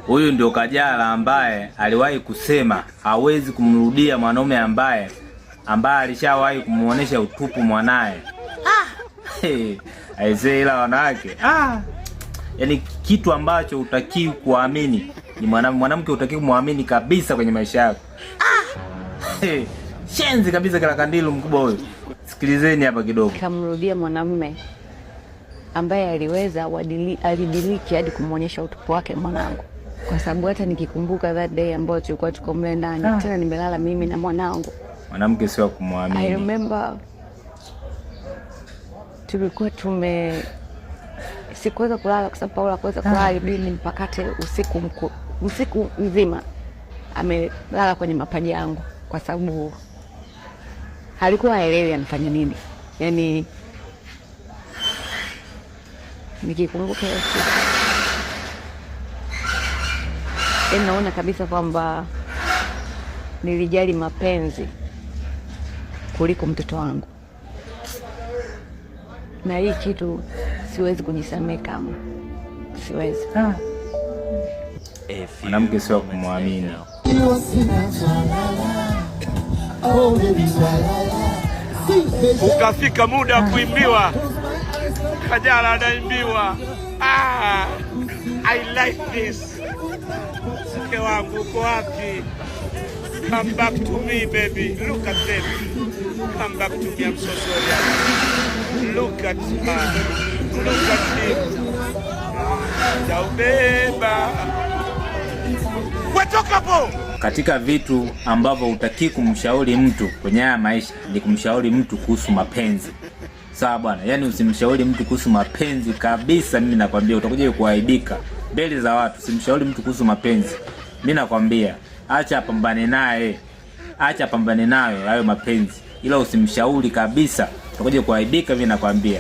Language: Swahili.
Huyu ndio Kajala ambaye aliwahi kusema hawezi kumrudia mwanaume ambaye alishawahi kumuonesha utupu mwanae. Aisee, ila wanawake yaani kitu ambacho hutaki kuamini ni mwanamke hutaki kumwamini kabisa kwenye maisha yako. Shenzi kabisa kila kandilu mkubwa huyo. Sikilizeni hapa kidogo. Kamrudia mwanamume ambaye alidiliki hadi kumuonyesha utupu wake mwanangu. Kwa sababu hata nikikumbuka that day ambayo tulikuwa tuko mle ndani, tena nimelala mimi na mwanangu. Mwanamke sio kumwamini. I remember tulikuwa sikuweza kulala kwa sababu Paula hakuweza kulala, ibidi nimpakate usiku mzima. Amelala kwenye mapaja yangu kwa sababu halikuwa haelewi anafanya nini. Yaani nikikumbuka hiyo siku naona kabisa kwamba nilijali mapenzi kuliko mtoto wangu, na hii kitu siwezi kujisamehe kama siwezi. Mwanamke sio kumwamini. Ukafika muda kuimbiwa, Kajala anaimbiwa. I like this. Mke wangu uko wapi? Come back to me baby. Look at them. Come back to me, I'm so sorry. Look at her. Look at him. Jaubeba. Watoka po! Katika vitu ambavyo hutaki kumshauri mtu kwenye haya maisha ni kumshauri mtu kuhusu mapenzi. Sawa bwana, yani usimshauri mtu kuhusu mapenzi kabisa. Mimi nakwambia utakuja kuaibika mbele za watu. Usimshauri mtu kuhusu mapenzi. Mimi nakwambia acha apambane naye. Acha apambane nayo hayo mapenzi. Ila usimshauri kabisa. Utakuja kuaibika, mimi nakwambia.